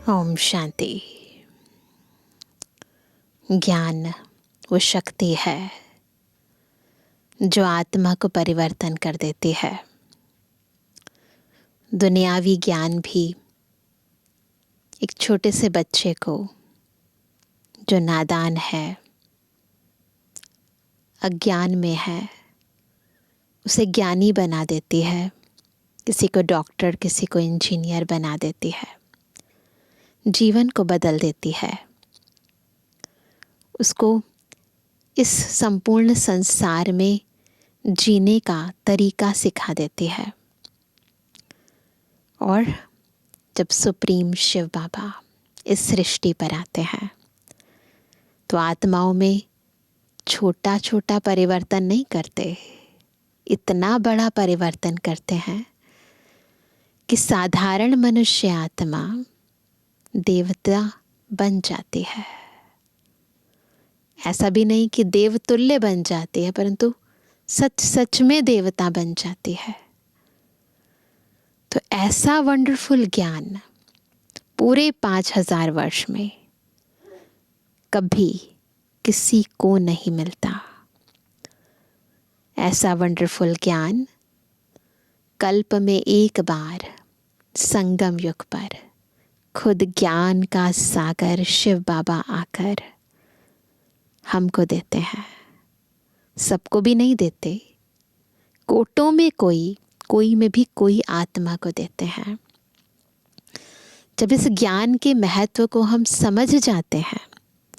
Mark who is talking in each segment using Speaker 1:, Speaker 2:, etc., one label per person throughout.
Speaker 1: ओम शांति। ज्ञान वो शक्ति है जो आत्मा को परिवर्तन कर देती है। दुनियावी ज्ञान भी एक छोटे से बच्चे को जो नादान है, अज्ञान में है, उसे ज्ञानी बना देती है। किसी को डॉक्टर, किसी को इंजीनियर बना देती है, जीवन को बदल देती है, उसको इस संपूर्ण संसार में जीने का तरीका सिखा देती है। और जब सुप्रीम शिव बाबा इस सृष्टि पर आते हैं तो आत्माओं में छोटा छोटा परिवर्तन नहीं करते, इतना बड़ा परिवर्तन करते हैं कि साधारण मनुष्य आत्मा देवता बन जाती है। ऐसा भी नहीं कि देवतुल्य बन जाती है, परंतु सच सच में देवता बन जाती है। तो ऐसा वंडरफुल ज्ञान पूरे 5000 वर्ष में कभी किसी को नहीं मिलता। ऐसा वंडरफुल ज्ञान कल्प में एक बार संगम युग पर खुद ज्ञान का सागर शिव बाबा आकर हमको देते हैं। सबको भी नहीं देते, कोटों में कोई में भी कोई आत्मा को देते हैं। जब इस ज्ञान के महत्व को हम समझ जाते हैं,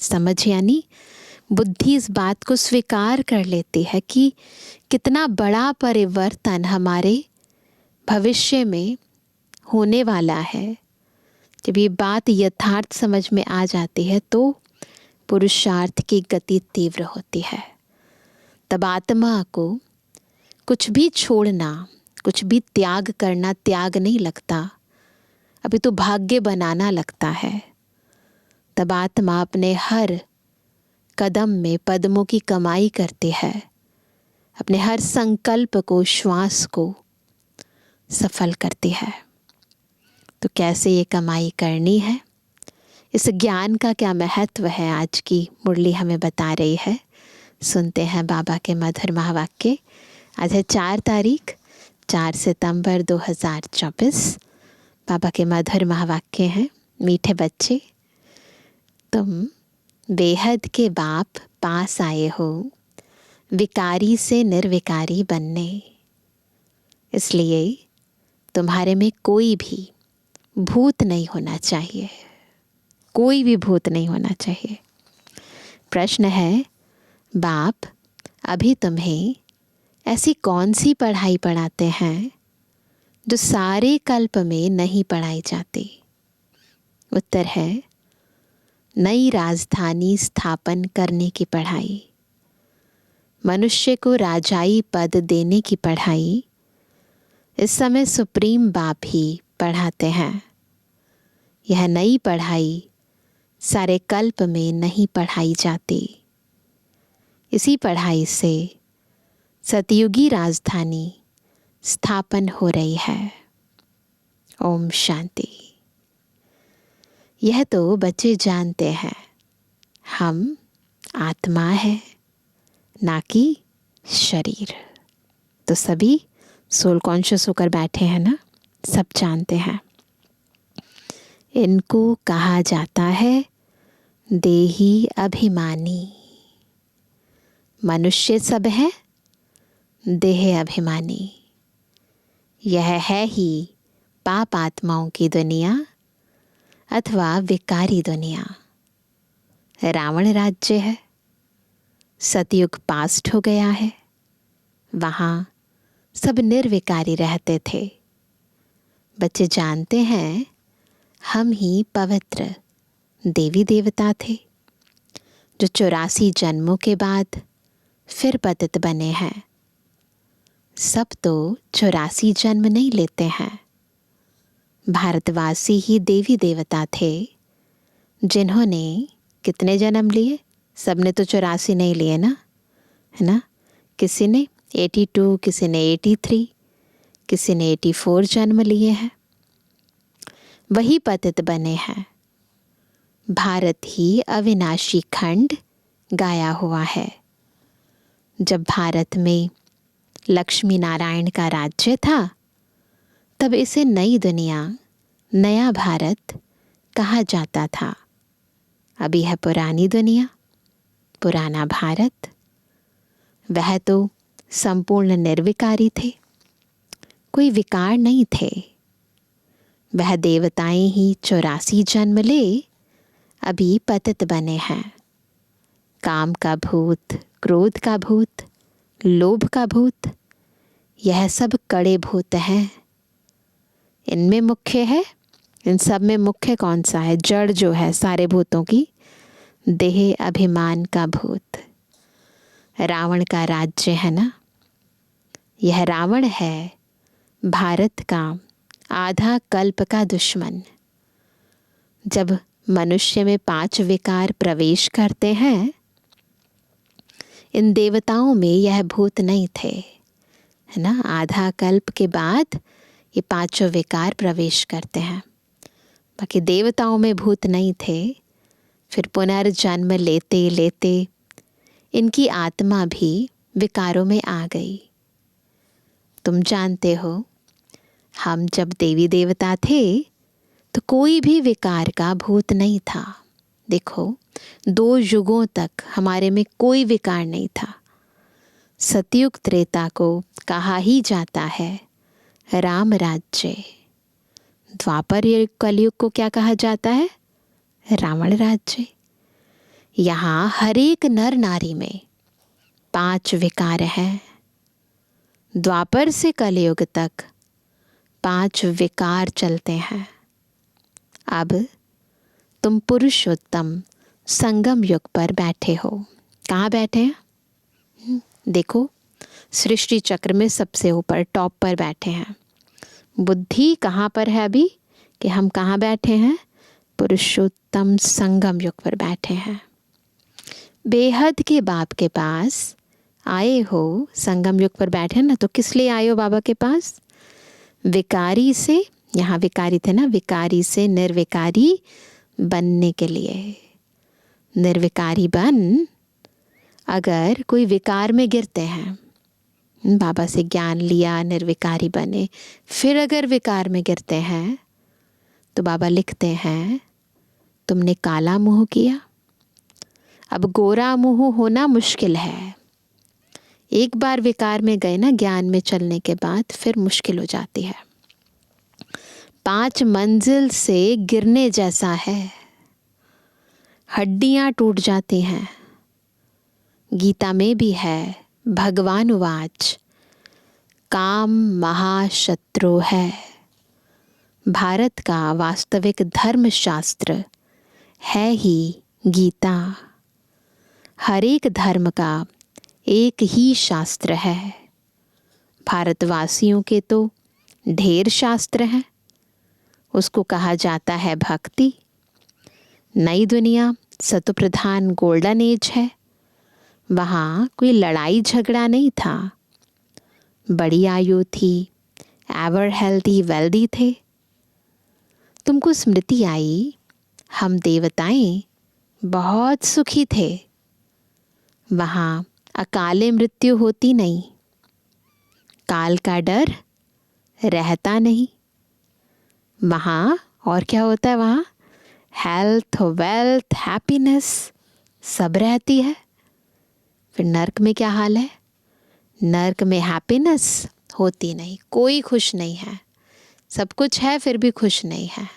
Speaker 1: समझ यानी बुद्धि इस बात को स्वीकार कर लेती है कि कितना बड़ा परिवर्तन हमारे भविष्य में होने वाला है। जब ये बात यथार्थ समझ में आ जाती है तो पुरुषार्थ की गति तीव्र होती है। तब आत्मा को कुछ भी छोड़ना, कुछ भी त्याग करना त्याग नहीं लगता, अभी तो भाग्य बनाना लगता है। तब आत्मा अपने हर कदम में पद्मों की कमाई करती है, अपने हर संकल्प को, श्वास को सफल करती है। तो कैसे ये कमाई करनी है, इस ज्ञान का क्या महत्व है, आज की मुरली हमें बता रही है। सुनते हैं बाबा के मधुर महावाक्य। आज है 4 तारीख 4 सितंबर 2024। बाबा के मधुर महावाक्य हैं। मीठे बच्चे, तुम बेहद के बाप पास आए हो विकारी से निर्विकारी बनने, इसलिए तुम्हारे में कोई भी भूत नहीं होना चाहिए, कोई भी भूत नहीं होना चाहिए। प्रश्न है, बाप अभी तुम्हें ऐसी कौन सी पढ़ाई पढ़ाते हैं जो सारे कल्प में नहीं पढ़ाई जाती? उत्तर है, नई राजधानी स्थापन करने की पढ़ाई, मनुष्य को राजाई पद देने की पढ़ाई इस समय सुप्रीम बाप ही पढ़ाते हैं। यह नई पढ़ाई सारे कल्प में नहीं पढ़ाई जाती। इसी पढ़ाई से सतयुगी राजधानी स्थापन हो रही है। ओम शांति। यह तो बच्चे जानते हैं, हम आत्मा है ना कि शरीर। तो सभी सोल कॉन्शियस होकर बैठे हैं ना, सब जानते हैं। इनको कहा जाता है देही अभिमानी। मनुष्य सब है देह अभिमानी। यह है ही पाप आत्माओं की दुनिया अथवा विकारी दुनिया। रावण राज्य है, सतयुग पास्ट हो गया है, वहाँ सब निर्विकारी रहते थे। बच्चे जानते हैं हम ही पवित्र देवी देवता थे जो 84 जन्मों के बाद फिर पतित बने हैं। सब तो 84 जन्म नहीं लेते हैं। भारतवासी ही देवी देवता थे जिन्होंने कितने जन्म लिए? सबने तो 84 नहीं लिए ना, है ना। किसी ने 82, किसी ने 83, किसी ने 84 जन्म लिए हैं। वही पतित बने हैं भारत ही अविनाशी खंड गाया हुआ है। जब भारत में लक्ष्मी नारायण का राज्य था, तब इसे नई दुनिया, नया भारत कहा जाता था। अभी है पुरानी दुनिया, पुराना भारत। वह तो संपूर्ण निर्विकारी थे, कोई विकार नहीं थे। वह देवताएं ही 84 जन्म ले अभी पतित बने हैं। काम का भूत, क्रोध का भूत, लोभ का भूत, यह सब कड़े भूत हैं। इनमें मुख्य है, इन सब में मुख्य कौन सा है? जड़ जो है सारे भूतों की, देह अभिमान का भूत। रावण का राज्य है ना, यह रावण है भारत का आधा कल्प का दुश्मन। जब मनुष्य में 5 विकार प्रवेश करते हैं, इन देवताओं में यह भूत नहीं थे, है ना। आधा कल्प के बाद ये 5 विकार प्रवेश करते हैं। बाकी देवताओं में भूत नहीं थे। फिर पुनर्जन्म लेते लेते इनकी आत्मा भी विकारों में आ गई। तुम जानते हो, हम जब देवी देवता थे तो कोई भी विकार का भूत नहीं था। देखो, 2 युगों तक हमारे में कोई विकार नहीं था। सतयुग त्रेता को कहा ही जाता है राम राज्य। द्वापर कलयुग को क्या कहा जाता है? रावण राज्य। यहाँ हर एक नर नारी में 5 विकार हैं। द्वापर से कलयुग तक 5 विकार चलते हैं। अब तुम पुरुषोत्तम संगम युग पर बैठे हो। कहाँ बैठे हैं? देखो, सृष्टि चक्र में सबसे ऊपर टॉप पर बैठे हैं। बुद्धि कहाँ पर है अभी कि हम कहाँ बैठे हैं? पुरुषोत्तम संगम युग पर बैठे हैं। बेहद के बाप के पास आए हो, संगम युग पर बैठे ना, तो किस लिए आए हो बाबा के पास? विकारी से, यहाँ विकारी थे ना, विकारी से निर्विकारी बनने के लिए। निर्विकारी बन, अगर कोई विकार में गिरते हैं, बाबा से ज्ञान लिया, निर्विकारी बने, फिर अगर विकार में गिरते हैं तो बाबा लिखते हैं तुमने काला मुंह किया। अब गोरा मुंह होना मुश्किल है। एक बार विकार में गए ना, ज्ञान में चलने के बाद फिर मुश्किल हो जाती है। 5 मंजिल से गिरने जैसा है, हड्डियां टूट जाती हैं। गीता में भी है, भगवान वाच, काम महाशत्रु है। भारत का वास्तविक धर्म शास्त्र है ही गीता। हर एक धर्म का एक ही शास्त्र है। भारतवासियों के तो ढेर शास्त्र हैं। उसको कहा जाता है भक्ति। नई दुनिया सतप्रधान गोल्डन एज है। वहाँ कोई लड़ाई झगड़ा नहीं था। बड़ी आयु थी, एवर हेल्दी वेल्दी थे। तुमको स्मृति आई, हम देवताएं बहुत सुखी थे। वहाँ अकाले मृत्यु होती नहीं, काल का डर रहता नहीं। वहाँ और क्या होता है? वहाँ हेल्थ, वेल्थ, हैप्पीनेस सब रहती है। फिर नर्क में क्या हाल है? नर्क में हैप्पीनेस होती नहीं, कोई खुश नहीं है। सब कुछ है फिर भी खुश नहीं है।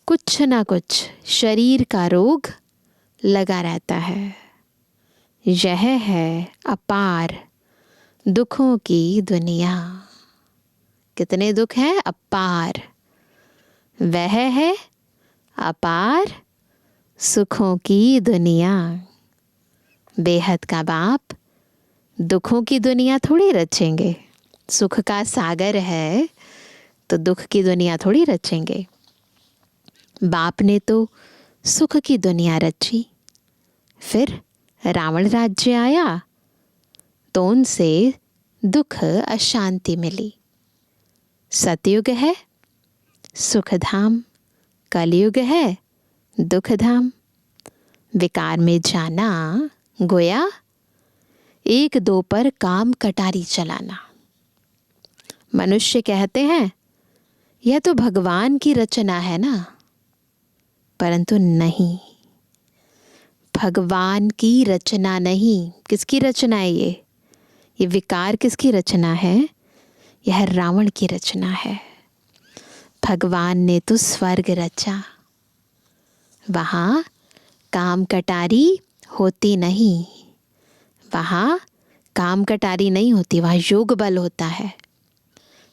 Speaker 1: कुछ ना कुछ शरीर का रोग लगा रहता है। यह है अपार दुखों की दुनिया। कितने दुख हैं? अपार। वह है अपार सुखों की दुनिया। बेहद का बाप दुखों की दुनिया थोड़ी रचेंगे। सुख का सागर है तो दुख की दुनिया थोड़ी रचेंगे। बाप ने तो सुख की दुनिया रची। फिर रावण राज्य आया तो उनसे दुख अशांति मिली। सतयुग है सुखधाम, कलयुग है दुख धाम। विकार में जाना गोया एक दो पर काम कटारी चलाना। मनुष्य कहते हैं यह तो भगवान की रचना है ना, परंतु नहीं, भगवान की रचना नहीं। किसकी रचना है ये विकार किसकी रचना है? यह रावण की रचना है। भगवान ने तो स्वर्ग रचा, वहाँ काम कटारी होती नहीं, वहाँ काम कटारी नहीं होती, वहाँ योग बल होता है।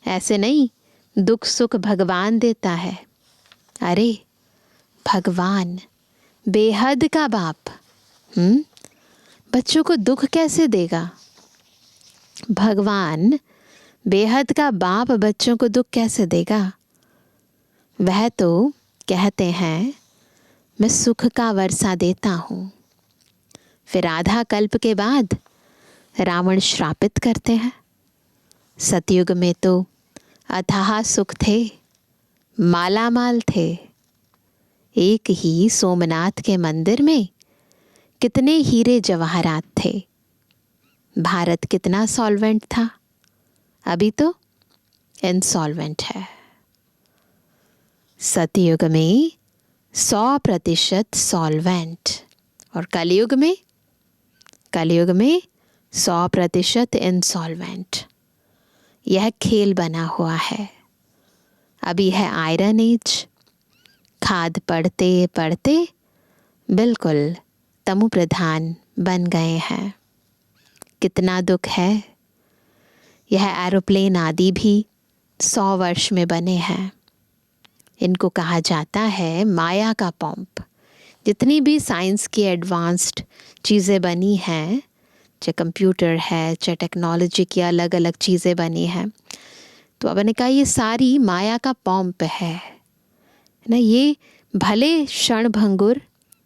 Speaker 1: ऐसे नहीं दुख सुख भगवान देता है। अरे भगवान बेहद का बाप बच्चों को दुख कैसे देगा? भगवान बेहद का बाप बच्चों को दुख कैसे देगा? वह तो कहते हैं मैं सुख का वर्षा देता हूँ। फिर आधा कल्प के बाद रावण श्रापित करते हैं। सतयुग में तो अथाह सुख थे, मालामाल थे। एक ही सोमनाथ के मंदिर में कितने हीरे जवाहरात थे। भारत कितना सॉल्वेंट था, अभी तो इंसॉल्वेंट है। सतयुग में 100% सॉल्वेंट और कलयुग में 100% इंसॉल्वेंट। यह खेल बना हुआ है। अभी है आयरन एज। खाद पड़ते पड़ते बिल्कुल तमु प्रधान बन गए हैं। कितना दुख है। यह एरोप्लेन आदि भी 100 वर्ष में बने हैं। इनको कहा जाता है माया का पंप। जितनी भी साइंस की एडवांस्ड चीज़ें बनी हैं, चाहे कंप्यूटर है, चाहे टेक्नोलॉजी की अलग अलग चीज़ें बनी हैं, तो अब ने कहा ये सारी माया का पंप है ना। ये भले क्षण भंगुर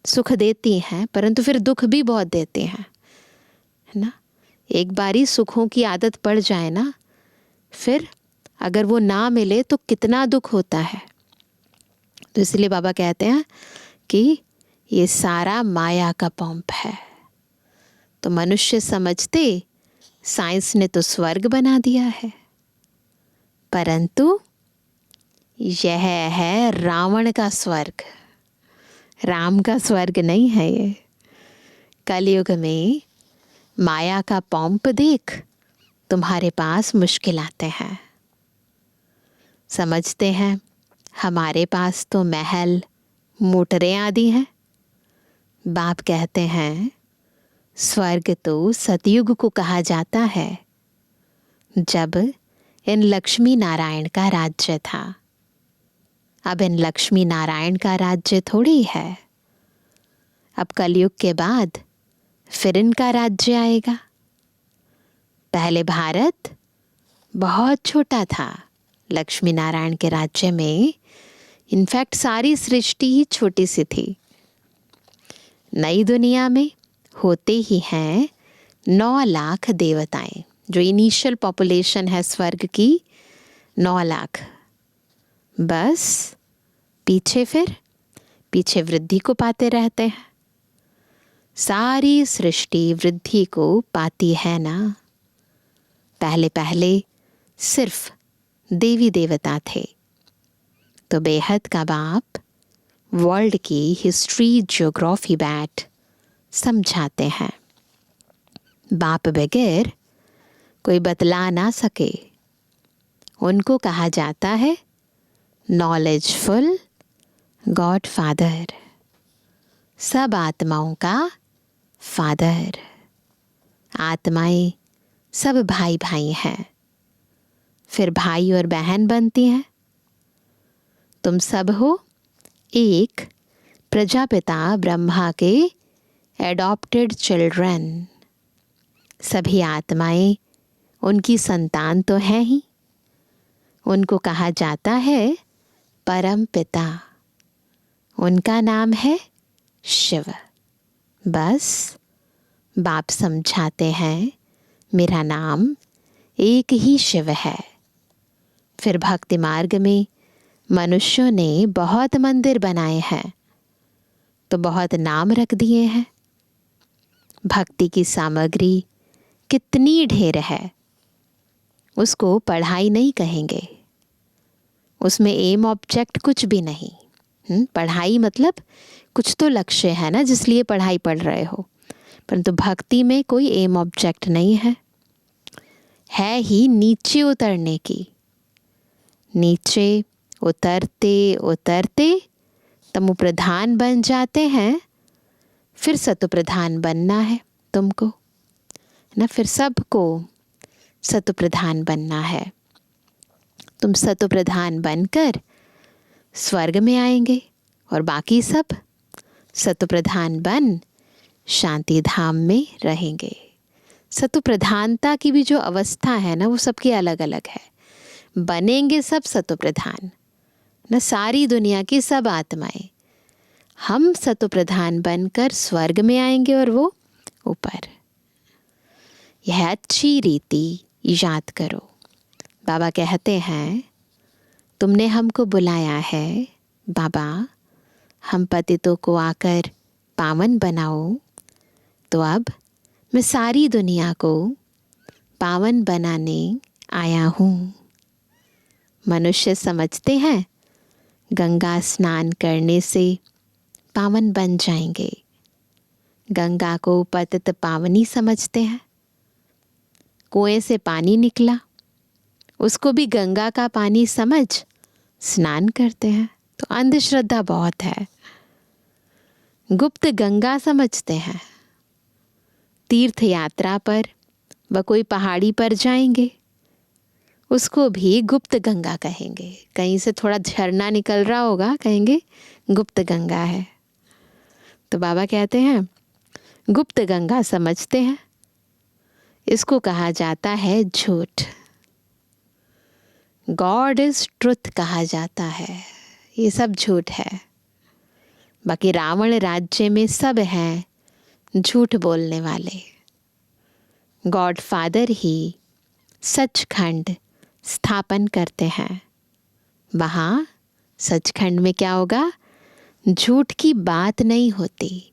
Speaker 1: सुख देती हैं, परंतु फिर दुख भी बहुत देते हैं, है ना। एक बारी सुखों की आदत पड़ जाए ना, फिर अगर वो ना मिले तो कितना दुख होता है। तो इसलिए बाबा कहते हैं कि ये सारा माया का पंप है। तो मनुष्य समझते साइंस ने तो स्वर्ग बना दिया है, परंतु यह है रावण का स्वर्ग, राम का स्वर्ग नहीं है ये। कलयुग में माया का पंप देख तुम्हारे पास मुश्किल आते हैं। समझते हैं हमारे पास तो महल मोटरें आदि हैं। बाप कहते हैं स्वर्ग तो सतयुग को कहा जाता है, जब इन लक्ष्मी नारायण का राज्य था। अब इन लक्ष्मी नारायण का राज्य थोड़ी है। अब कलयुग के बाद फिर इनका राज्य आएगा। पहले भारत बहुत छोटा था। लक्ष्मी नारायण के राज्य में इनफैक्ट सारी सृष्टि ही छोटी सी थी। नई दुनिया में होते ही हैं 9 लाख देवताएं। जो इनिशियल पॉपुलेशन है स्वर्ग की 9 लाख। बस पीछे वृद्धि को पाते रहते हैं। सारी सृष्टि वृद्धि को पाती है ना। पहले पहले सिर्फ देवी देवता थे। तो बेहद का बाप वर्ल्ड की हिस्ट्री ज्योग्राफी बैठ समझाते हैं। बाप बगैर कोई बतला ना सके, उनको कहा जाता है नॉलेजफुल गॉड फादर, सब आत्माओं का फादर। आत्माएं सब भाई भाई हैं, फिर भाई और बहन बनती हैं। तुम सब हो एक प्रजापिता ब्रह्मा के एडॉप्टेड चिल्ड्रन। सभी आत्माएं उनकी संतान तो हैं ही। उनको कहा जाता है परम पिता। उनका नाम है शिव। बस बाप समझाते हैं मेरा नाम एक ही शिव है। फिर भक्ति मार्ग में मनुष्यों ने बहुत मंदिर बनाए हैं, तो बहुत नाम रख दिए हैं। भक्ति की सामग्री कितनी ढेर है, उसको पढ़ाई नहीं कहेंगे। उसमें एम ऑब्जेक्ट कुछ भी नहीं। पढ़ाई मतलब कुछ तो लक्ष्य है ना, जिसलिए पढ़ाई पढ़ रहे हो। परंतु भक्ति में कोई एम ऑब्जेक्ट नहीं है ही नीचे उतरने की। नीचे उतरते उतरते तमो प्रधान बन जाते हैं, फिर सतो प्रधान बनना है तुमको, है ना। फिर सबको सतो प्रधान बनना है। तुम सतो प्रधान बनकर स्वर्ग में आएंगे और बाकी सब सतो प्रधान बन शांति धाम में रहेंगे। सतो प्रधानता की भी जो अवस्था है ना, वो सबकी अलग अलग है। बनेंगे सब सतो प्रधान ना, सारी दुनिया की सब आत्माएं। हम सतो प्रधान बनकर स्वर्ग में आएंगे और वो ऊपर। यह अच्छी रीति याद करो। बाबा कहते हैं, तुमने हमको बुलाया है बाबा, हम पतितों को आकर पावन बनाओ। तो अब मैं सारी दुनिया को पावन बनाने आया हूँ। मनुष्य समझते हैं गंगा स्नान करने से पावन बन जाएंगे। गंगा को पतित पावनी समझते हैं। कुएं से पानी निकला, उसको भी गंगा का पानी समझ स्नान करते हैं। तो अंधश्रद्धा बहुत है। गुप्त गंगा समझते हैं। तीर्थ यात्रा पर व कोई पहाड़ी पर जाएंगे, उसको भी गुप्त गंगा कहेंगे। कहीं से थोड़ा झरना निकल रहा होगा, कहेंगे गुप्त गंगा है। तो बाबा कहते हैं गुप्त गंगा समझते हैं, इसको कहा जाता है झूठ। गॉड इज ट्रुथ कहा जाता है, ये सब झूठ है। बाकी रावण राज्य में सब हैं झूठ बोलने वाले। गॉड फादर ही सचखंड स्थापन करते हैं। वहाँ सचखंड में क्या होगा, झूठ की बात नहीं होती।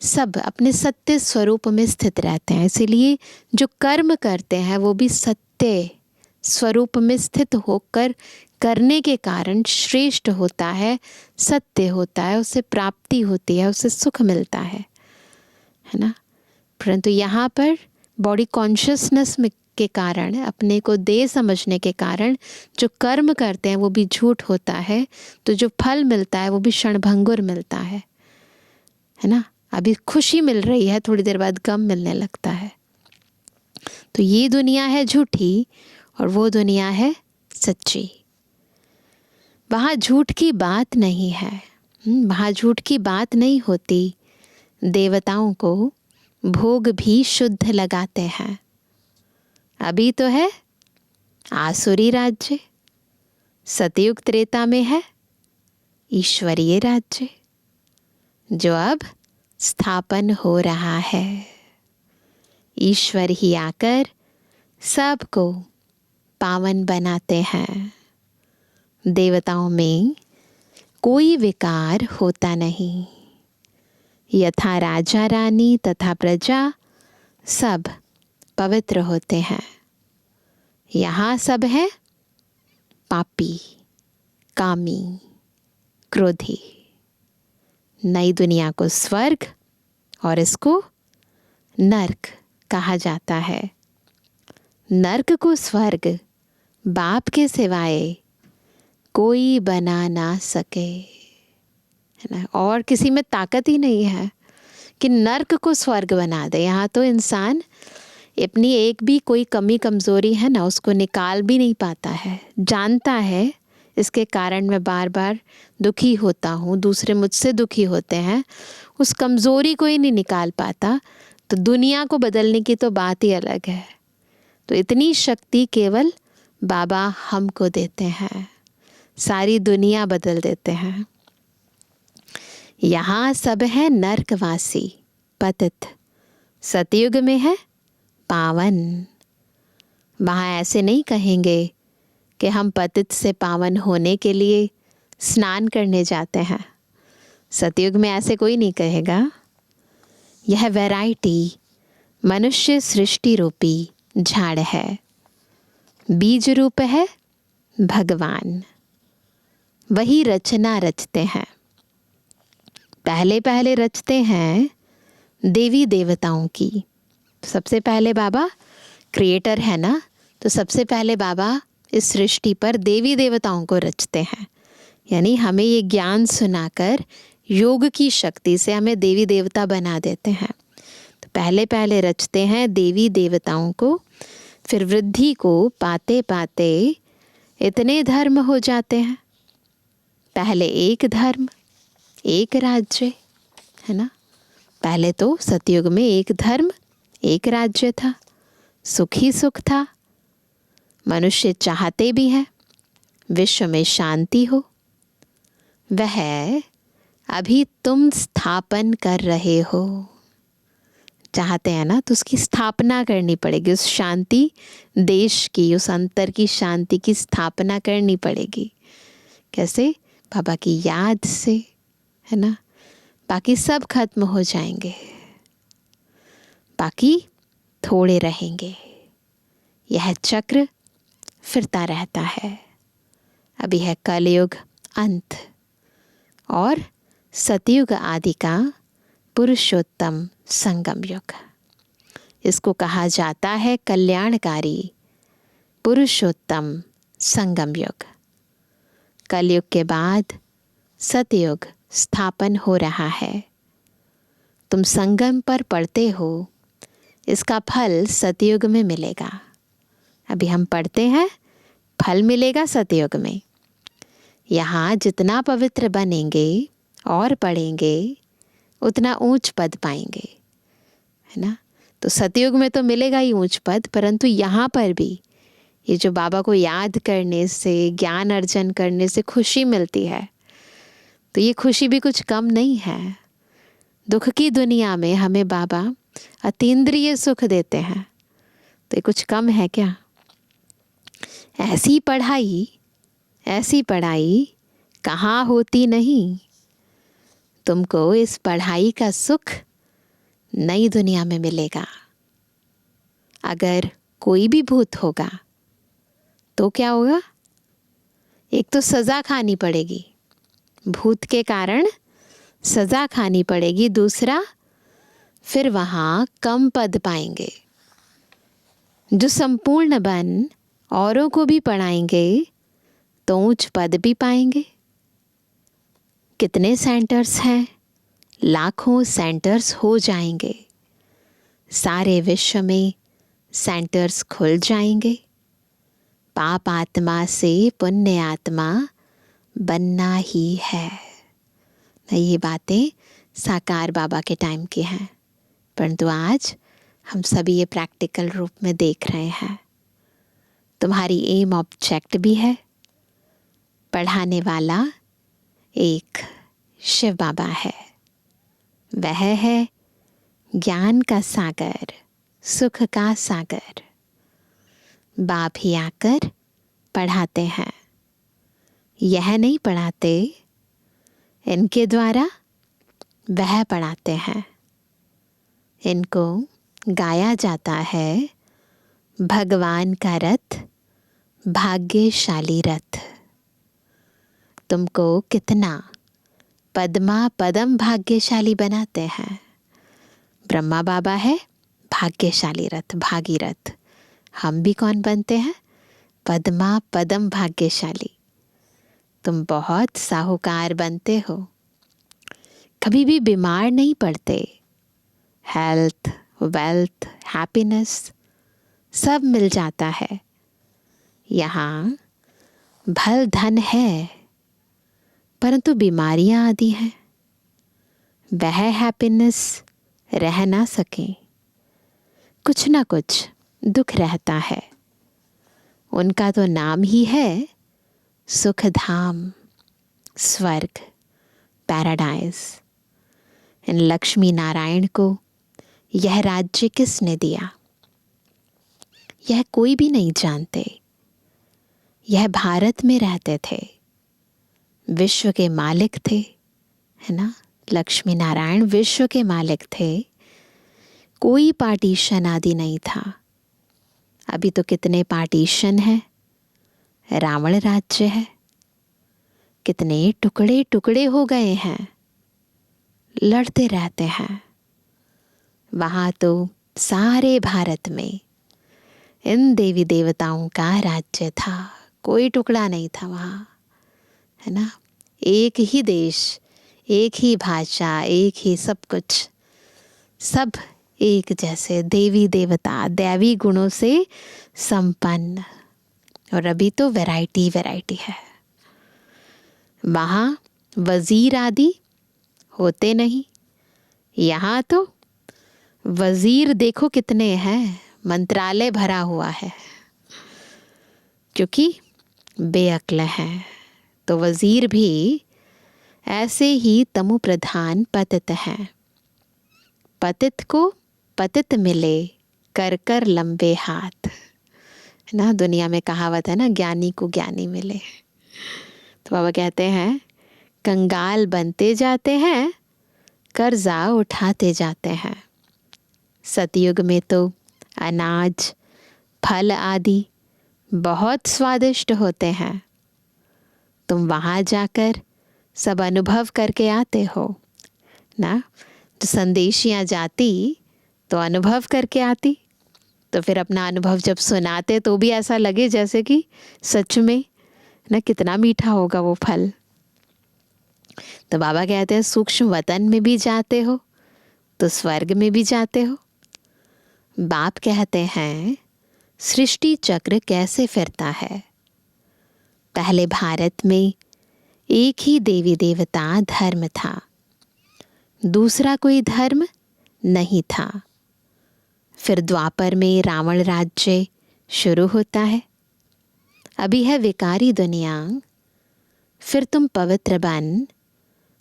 Speaker 1: सब अपने सत्य स्वरूप में स्थित रहते हैं। इसीलिए जो कर्म करते हैं वो भी सत्य स्वरूप में स्थित होकर करने के कारण श्रेष्ठ होता है, सत्य होता है, उससे प्राप्ति होती है, उससे सुख मिलता है ना। परंतु यहाँ पर बॉडी कॉन्शियसनेस में के कारण, अपने को दे समझने के कारण जो कर्म करते हैं वो भी झूठ होता है। तो जो फल मिलता है वो भी क्षणभंगुर मिलता है ना। अभी खुशी मिल रही है, थोड़ी देर बाद गम मिलने लगता है। तो ये दुनिया है झूठी और वो दुनिया है सच्ची। वहाँ झूठ की बात नहीं है, वहाँ झूठ की बात नहीं होती। देवताओं को भोग भी शुद्ध लगाते हैं। अभी तो है आसुरी राज्य, सतयुग त्रेता में है ईश्वरीय राज्य, जो अब स्थापन हो रहा है। ईश्वर ही आकर सबको पावन बनाते हैं। देवताओं में कोई विकार होता नहीं। यथा राजा रानी तथा प्रजा सब पवित्र होते हैं। यहाँ सब है पापी, कामी, क्रोधी। नई दुनिया को स्वर्ग और इसको नर्क कहा जाता है। नर्क को स्वर्ग बाप के सिवाय कोई बना ना सके, है ना। और किसी में ताकत ही नहीं है कि नर्क को स्वर्ग बना दे। यहाँ तो इंसान अपनी एक भी कोई कमी कमज़ोरी है ना, उसको निकाल भी नहीं पाता है। जानता है इसके कारण मैं बार बार दुखी होता हूँ, दूसरे मुझसे दुखी होते हैं, उस कमज़ोरी को ही नहीं निकाल पाता। तो दुनिया को बदलने की तो बात ही अलग है। तो इतनी शक्ति केवल बाबा हमको देते हैं, सारी दुनिया बदल देते हैं। यहाँ सब है नरकवासी, पतित। सतयुग में है पावन। वहाँ ऐसे नहीं कहेंगे कि हम पतित से पावन होने के लिए स्नान करने जाते हैं। सतयुग में ऐसे कोई नहीं कहेगा। यह वैरायटी मनुष्य सृष्टि रूपी झाड़ है, बीज रूप है भगवान, वही रचना रचते हैं। पहले पहले रचते हैं देवी देवताओं की। सबसे पहले बाबा क्रिएटर है ना, तो सबसे पहले बाबा इस सृष्टि पर देवी देवताओं को रचते हैं। यानी हमें ये ज्ञान सुनाकर योग की शक्ति से हमें देवी देवता बना देते हैं। तो पहले पहले रचते हैं देवी देवताओं को, फिर वृद्धि को पाते पाते इतने धर्म हो जाते हैं। पहले एक धर्म एक राज्य, है ना। पहले तो सतयुग में एक धर्म एक राज्य था, सुख ही सुख था। मनुष्य चाहते भी हैं विश्व में शांति हो। वह अभी तुम स्थापन कर रहे हो। चाहते हैं ना, तो उसकी स्थापना करनी पड़ेगी। उस शांति देश की, उस अंतर की शांति की स्थापना करनी पड़ेगी। कैसे? बाबा की याद से, है ना। बाकी सब खत्म हो जाएंगे, बाकी थोड़े रहेंगे। यह चक्र फिरता रहता है। अभी है कलयुग अंत और सतयुग आदि का पुरुषोत्तम संगम युग। इसको कहा जाता है कल्याणकारी पुरुषोत्तम संगम युग। कलयुग के बाद सतयुग स्थापन हो रहा है। तुम संगम पर पढ़ते हो, इसका फल सतयुग में मिलेगा। अभी हम पढ़ते हैं, फल मिलेगा सतयुग में। यहाँ जितना पवित्र बनेंगे और पढ़ेंगे उतना ऊंच पद पाएंगे, है ना। तो सतयुग में तो मिलेगा ही ऊंच पद, परंतु यहाँ पर भी ये जो बाबा को याद करने से, ज्ञान अर्जन करने से खुशी मिलती है, तो ये खुशी भी कुछ कम नहीं है। दुख की दुनिया में हमें बाबा अतीन्द्रिय सुख देते हैं, तो ये कुछ कम है क्या? ऐसी पढ़ाई कहाँ होती नहीं। तुमको इस पढ़ाई का सुख नई दुनिया में मिलेगा। अगर कोई भी भूत होगा तो क्या होगा? एक तो सज़ा खानी पड़ेगी, भूत के कारण सज़ा खानी पड़ेगी। दूसरा, फिर वहाँ कम पद पाएंगे। जो संपूर्ण बन औरों को भी पढ़ाएंगे तो उच्च पद भी पाएंगे। कितने सेंटर्स हैं? लाखों सेंटर्स हो जाएंगे। सारे विश्व में सेंटर्स खुल जाएंगे। पाप आत्मा से पुण्य आत्मा बनना ही है। ये बातें साकार बाबा के टाइम की हैं, परंतु आज हम सभी ये प्रैक्टिकल रूप में देख रहे हैं। तुम्हारी एम ऑब्जेक्ट भी है। पढ़ाने वाला एक शिव बाबा है। वह है ज्ञान का सागर, सुख का सागर। बाप ही आकर पढ़ाते हैं। यह नहीं पढ़ाते, इनके द्वारा वह पढ़ाते हैं। इनको गाया जाता है भगवान का रथ, भाग्यशाली रथ। तुमको कितना पद्मा पदम भाग्यशाली बनाते हैं। ब्रह्मा बाबा है भाग्यशाली रथ, भागीरथ। हम भी कौन बनते हैं? पद्मा पदम भाग्यशाली। तुम बहुत साहूकार बनते हो, कभी भी बीमार नहीं पड़ते। हेल्थ, वेल्थ, हैप्पीनेस सब मिल जाता है। यहाँ भल धन है, परंतु बीमारियां आदि हैं। वह हैप्पीनेस रह ना सके, कुछ ना कुछ दुख रहता है। उनका तो नाम ही है सुख धाम, स्वर्ग, पैराडाइज। इन लक्ष्मी नारायण को यह राज्य किसने दिया? यह कोई भी नहीं जानते। यह भारत में रहते थे, विश्व के मालिक थे, है ना। लक्ष्मी नारायण विश्व के मालिक थे, कोई पार्टीशन आदि नहीं था। अभी तो कितने पार्टीशन है, रावण राज्य है, कितने टुकड़े टुकड़े हो गए हैं, लड़ते रहते हैं। वहाँ तो सारे भारत में इन देवी देवताओं का राज्य था, कोई टुकड़ा नहीं था वहाँ, है ना। एक ही देश, एक ही भाषा, एक ही सब कुछ, सब एक जैसे देवी देवता, दैवी गुणों से संपन्न। और अभी तो वैरायटी वैरायटी है। वहाँ वजीर आदि होते नहीं, यहाँ तो वजीर देखो कितने हैं, मंत्रालय भरा हुआ है, क्योंकि बेअक्ल हैं। तो वजीर भी ऐसे ही तमु प्रधान पतित हैं। पतित को पतित मिले, कर कर लंबे हाथ, है ना। दुनिया में कहावत है ना, ज्ञानी को ज्ञानी मिले। तो बाबा कहते हैं कंगाल बनते जाते हैं, कर्जा उठाते जाते हैं। सतयुग में तो अनाज, फल आदि बहुत स्वादिष्ट होते हैं। तुम वहाँ जाकर सब अनुभव करके आते हो ना। तो संदेशियाँ जाती तो अनुभव करके आती, तो फिर अपना अनुभव जब सुनाते तो भी ऐसा लगे जैसे कि सच में ना कितना मीठा होगा वो फल। तो बाबा कहते हैं सूक्ष्म वतन में भी जाते हो तो स्वर्ग में भी जाते हो। बाप कहते हैं सृष्टि चक्र कैसे फिरता है। पहले भारत में एक ही देवी देवता धर्म था, दूसरा कोई धर्म नहीं था। फिर द्वापर में रावण राज्य शुरू होता है। अभी है विकारी दुनिया, फिर तुम पवित्र बन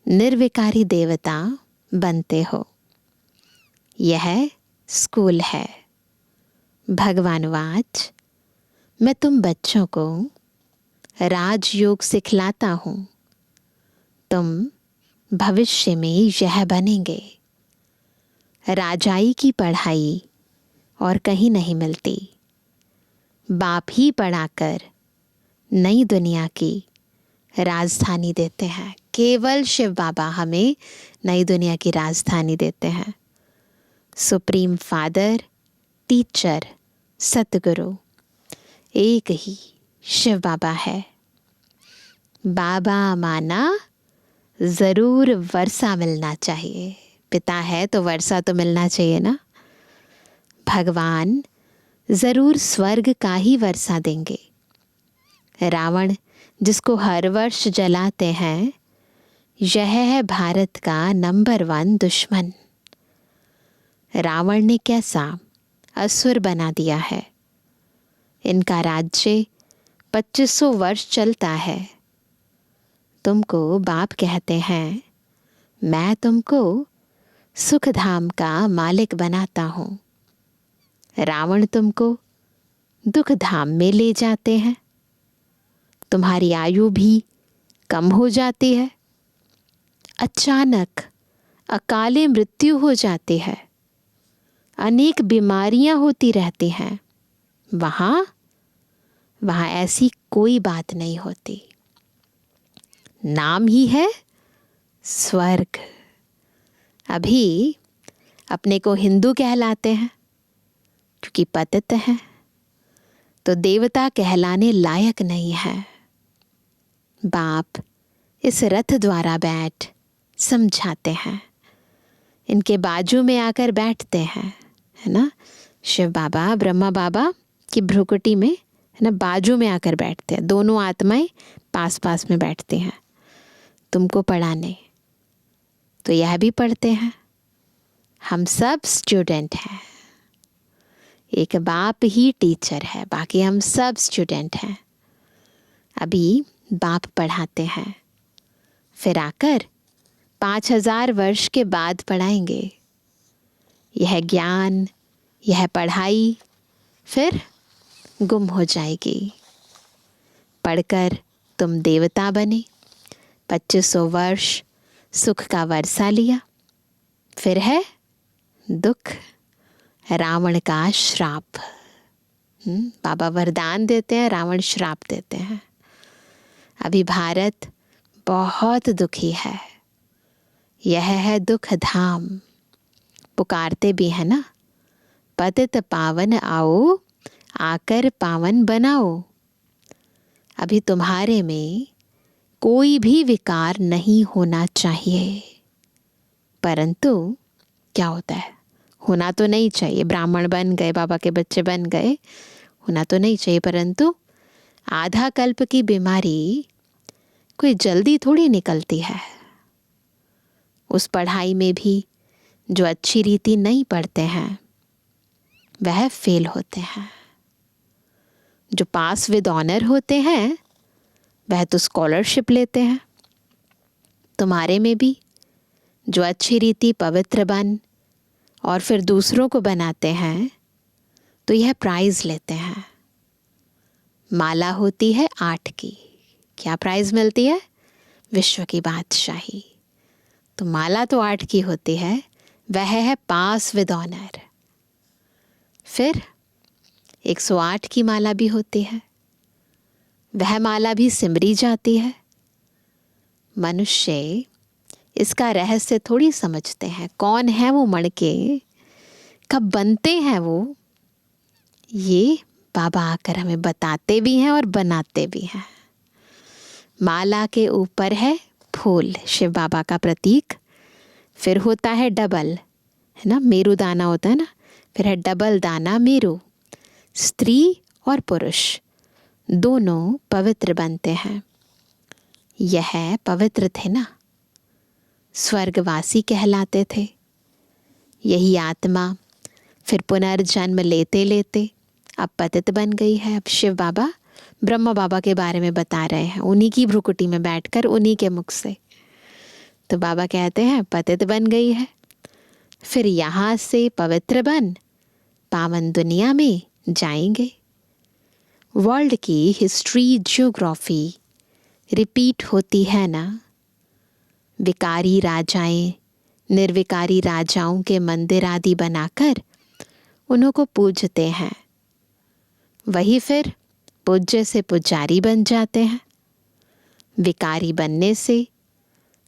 Speaker 1: निर्विकारी देवता बनते हो। यह स्कूल है। भगवानवाच, मैं तुम बच्चों को राजयोग सिखलाता हूँ, तुम भविष्य में यह बनेंगे। राजाई की पढ़ाई और कहीं नहीं मिलती, बाप ही पढ़ाकर नई दुनिया की राजधानी देते हैं। केवल शिव बाबा हमें नई दुनिया की राजधानी देते हैं। सुप्रीम फादर, टीचर, सतगुरु एक ही शिव बाबा है। बाबा माना ज़रूर वर्षा मिलना चाहिए। पिता है तो वर्षा तो मिलना चाहिए ना। भगवान ज़रूर स्वर्ग का ही वर्षा देंगे। रावण जिसको हर वर्ष जलाते हैं, यह है भारत का नंबर 1 दुश्मन। रावण ने कैसा असुर बना दिया है। इनका राज्य 2500 वर्ष चलता है। तुमको बाप कहते हैं मैं तुमको सुखधाम का मालिक बनाता हूँ। रावण तुमको दुख धाम में ले जाते हैं। तुम्हारी आयु भी कम हो जाती है, अचानक अकाले मृत्यु हो जाती है, अनेक बीमारियां होती रहती हैं। वहाँ ऐसी कोई बात नहीं होती। नाम ही है स्वर्ग। अभी अपने को हिंदू कहलाते हैं क्योंकि पतित हैं, तो देवता कहलाने लायक नहीं है। बाप इस रथ द्वारा बैठ समझाते हैं, इनके बाजू में आकर बैठते हैं, है ना। शिव बाबा ब्रह्मा बाबा की भ्रुकुटी में, है ना, बाजू में आकर बैठते हैं। दोनों आत्माएं पास पास में बैठती हैं तुमको पढ़ाने। तो यह भी पढ़ते हैं। हम सब स्टूडेंट हैं। एक बाप ही टीचर है, बाकी हम सब स्टूडेंट हैं। अभी बाप पढ़ाते हैं, फिर आकर 5000 वर्ष के बाद पढ़ाएंगे। यह ज्ञान, यह पढ़ाई फिर गुम हो जाएगी। पढ़कर तुम देवता बने, 2500 वर्ष सुख का वर्षा लिया। फिर है दुख, रावण का श्राप। बाबा वरदान देते हैं, रावण श्राप देते हैं। अभी भारत बहुत दुखी है। यह है दुख धाम। पुकारते भी है ना, पतित पावन आओ, आकर पावन बनाओ। अभी तुम्हारे में कोई भी विकार नहीं होना चाहिए, परंतु क्या होता है, होना तो नहीं चाहिए। ब्राह्मण बन गए, बाबा के बच्चे बन गए, होना तो नहीं चाहिए, परंतु आधा कल्प की बीमारी कोई जल्दी थोड़ी निकलती है। उस पढ़ाई में भी जो अच्छी रीति नहीं पढ़ते हैं वह फेल होते हैं। जो पास विद ऑनर होते हैं वह तो स्कॉलरशिप लेते हैं। तुम्हारे में भी जो अच्छी रीति पवित्र बन और फिर दूसरों को बनाते हैं तो यह प्राइज लेते हैं। माला होती है 8 की, क्या प्राइज मिलती है? विश्व की बादशाही। तो माला तो 8 की होती है, वह है पास विद ऑनर। फिर 108 की माला भी होती है, वह माला भी सिमरी जाती है। मनुष्य इसका रहस्य थोड़ी समझते हैं। कौन है वो मणके, कब बनते हैं वो, ये बाबा आकर हमें बताते भी हैं और बनाते भी हैं। माला के ऊपर है फूल, शिव बाबा का प्रतीक। फिर होता है डबल, है ना, मेरू दाना होता है ना, फिर है डबल दाना मेरू। स्त्री और पुरुष दोनों पवित्र बनते हैं। यह पवित्र थे ना, स्वर्गवासी कहलाते थे। यही आत्मा फिर पुनर्जन्म लेते लेते अब पतित बन गई है। अब शिव बाबा ब्रह्मा बाबा के बारे में बता रहे हैं, उन्हीं की भ्रुकुटी में बैठकर, उन्हीं के मुख से। तो बाबा कहते हैं पतित बन गई है, फिर यहाँ से पवित्र बन पावन दुनिया में जाएंगे। वर्ल्ड की हिस्ट्री, ज्योग्राफी रिपीट होती है ना। विकारी राजाएं निर्विकारी राजाओं के मंदिर आदि बनाकर उन्हों को पूजते हैं। वही फिर पूज्य से पुजारी बन जाते हैं। विकारी बनने से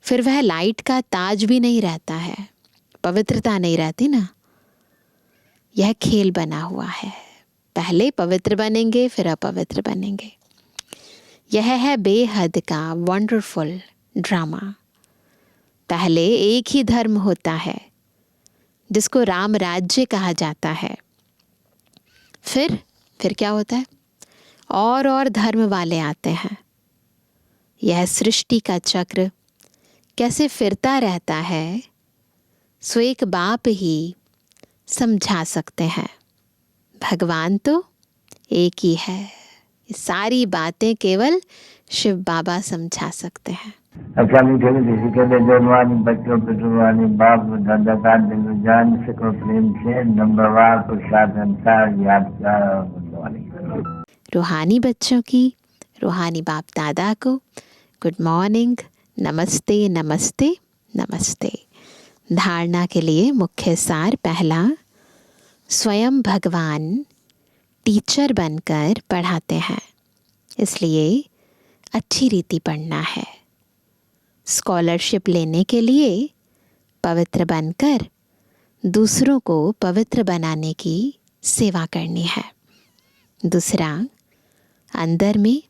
Speaker 1: फिर वह लाइट का ताज भी नहीं रहता है, पवित्रता नहीं रहती ना। यह खेल बना हुआ है, पहले पवित्र बनेंगे फिर अपवित्र बनेंगे। यह है बेहद का वंडरफुल ड्रामा। पहले एक ही धर्म होता है जिसको राम राज्य कहा जाता है। फिर क्या होता है, और धर्म वाले आते हैं। यह सृष्टि का चक्र कैसे फिरता रहता है, सो एक बाप ही समझा सकते हैं। भगवान तो एक ही है, ये सारी बातें केवल शिव बाबा समझा सकते हैं।
Speaker 2: अच्छा मीठे किसी के लिए जवानी बच्चों पे जुबानी बाप दादा का दिल जान सको प्रेम से नंबरवार प्रसाद अनुसार याद।
Speaker 1: रूहानी बच्चों की, रूहानी बाप दादा को गुड मॉर्निंग, नमस्ते नमस्ते नमस्ते। धारणा के लिए मुख्य सार पहला, स्वयं भगवान टीचर बनकर पढ़ाते हैं, इसलिए अच्छी रीति पढ़ना है। स्कॉलरशिप लेने के लिए पवित्र बनकर दूसरों को पवित्र बनाने की सेवा करनी है। दूसरा, अंदर में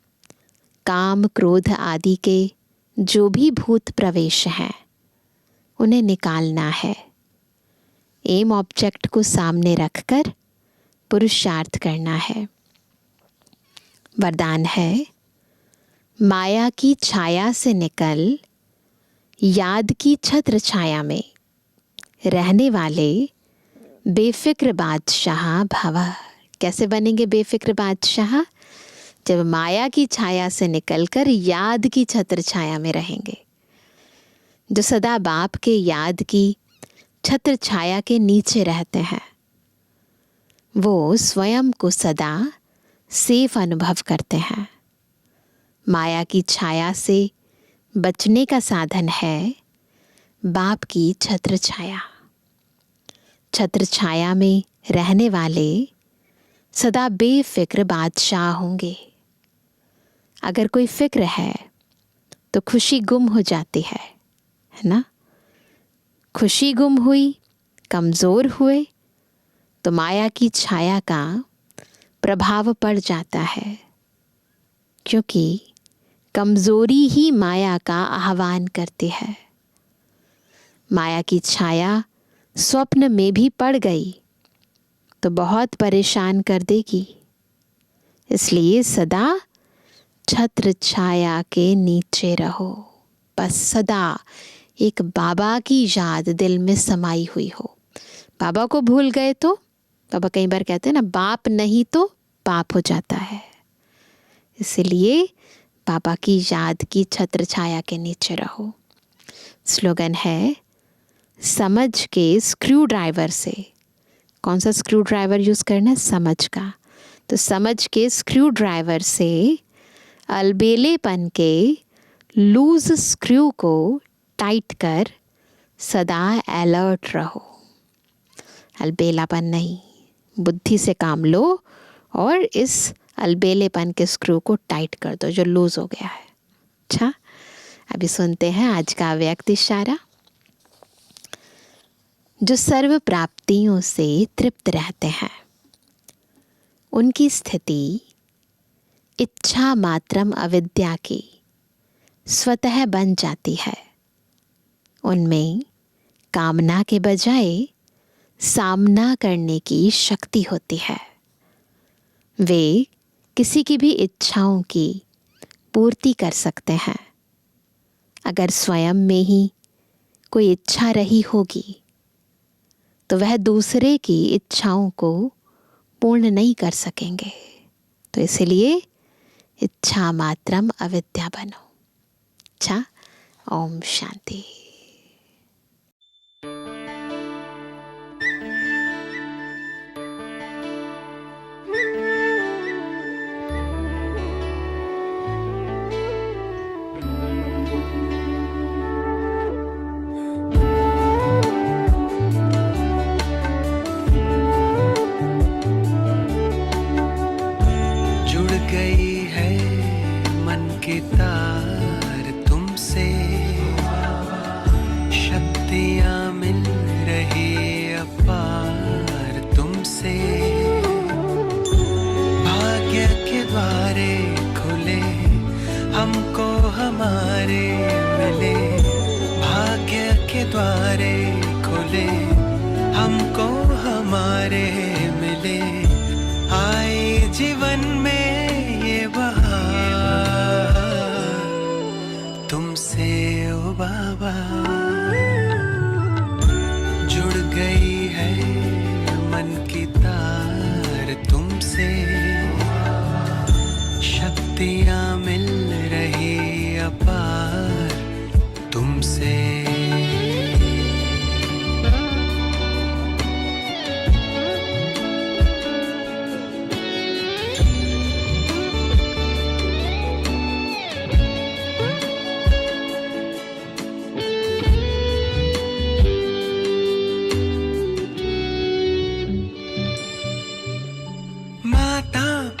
Speaker 1: काम क्रोध आदि के जो भी भूत प्रवेश हैं उन्हें निकालना है। एम ऑब्जेक्ट को सामने रखकर पुरुषार्थ करना है। वरदान है, माया की छाया से निकल याद की छत्र छाया में रहने वाले बेफिक्र बादशाह भव। कैसे बनेंगे बेफिक्र बादशाह? जब माया की छाया से निकलकर याद की छत्र छाया में रहेंगे। जो सदा बाप के याद की छत्र छाया के नीचे रहते हैं वो स्वयं को सदा सेफ अनुभव करते हैं। माया की छाया से बचने का साधन है बाप की छत्र छाया। छत्र छाया में रहने वाले सदा बेफिक्र बादशाह होंगे। अगर कोई फिक्र है तो खुशी गुम हो जाती है ना? खुशी गुम हुई, कमज़ोर हुए तो माया की छाया का प्रभाव पड़ जाता है, क्योंकि कमज़ोरी ही माया का आह्वान करती है। माया की छाया स्वप्न में भी पड़ गई तो बहुत परेशान कर देगी। इसलिए सदा छत्र छाया के नीचे रहो। बस सदा एक बाबा की याद दिल में समाई हुई हो। बाबा को भूल गए तो, बाबा कई बार कहते हैं ना, बाप नहीं तो पाप हो जाता है। इसलिए बाबा की याद की छत्र छाया के नीचे रहो। स्लोगन है, समझ के स्क्रू ड्राइवर से। कौन सा स्क्रू ड्राइवर यूज़ करना है? समझ का। तो समझ के स्क्रू ड्राइवर से अलबेलेपन के लूज स्क्रू को टाइट कर सदा अलर्ट रहो। अलबेलापन नहीं, बुद्धि से काम लो और इस अलबेलेपन के स्क्रू को टाइट कर दो जो लूज हो गया है। अच्छा, अभी सुनते हैं आज का व्यक्ति इशारा। जो सर्व प्राप्तियों से तृप्त रहते हैं, उनकी स्थिति इच्छा मात्रम अविद्या की स्वतः बन जाती है। उनमें कामना के बजाय सामना करने की शक्ति होती है। वे किसी की भी इच्छाओं की पूर्ति कर सकते हैं। अगर स्वयं में ही कोई इच्छा रही होगी तो वह दूसरे की इच्छाओं को पूर्ण नहीं कर सकेंगे। तो इसलिए इच्छा मात्रम अविद्या बनो। अच्छा, ओम शांति।
Speaker 3: तार तुमसे शक्तियाँ मिल रही अपार तुमसे। भाग्य के द्वारे खुले हमको हमारे मिले। भाग्य के द्वारे खुले हमको हमारे मिले। आए जीवन में ये बहार तुमसे ओ बाबा। जुड़ गई है मन की तार तुमसे। शक्तियाँ मिल रही अपार तुमसे।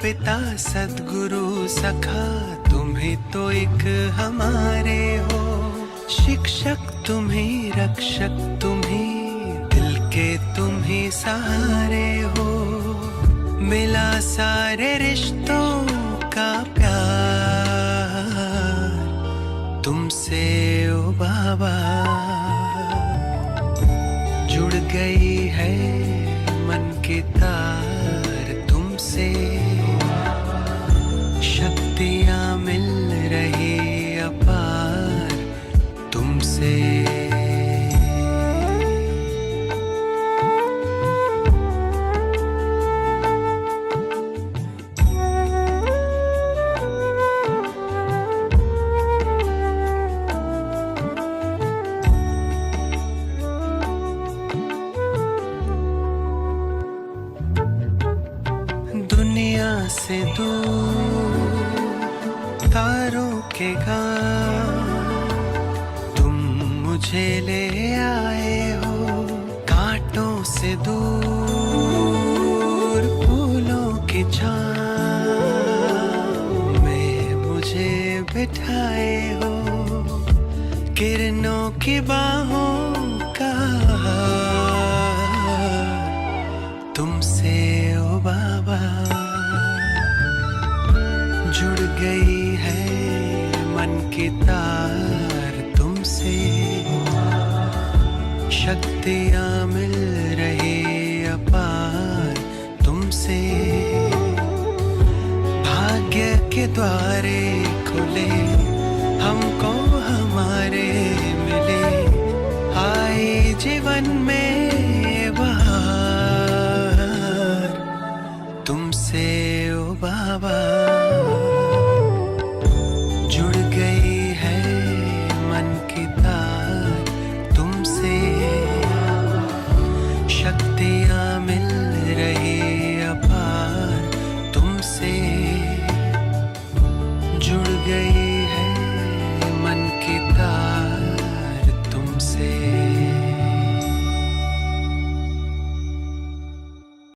Speaker 3: पिता सद्गुरु सखा तुम ही तो एक हमारे हो। शिक्षक तुम ही, रक्षक तुम ही, दिल के तुम ही सहारे हो। मिला सारे रिश्तों का प्यार तुमसे ओ बाबा। जुड़ गई है मन की तार तुमसे। शक्तियाँ मिल रही अपार तुमसे। दुनिया से दूर तारों के गान तुम मुझ मुझे ले आए हो कांटों से दूर, फूलों की छाँव में मुझे बिठाए हो, किरणों की बाहों का तुमसे ओ बाबा जुड़ गई है मन की तार तुमसे, शक्तियाँ मिल रही अपार तुमसे, भाग्य के द्वारे खुले हमको हमारे मिले, आए जीवन में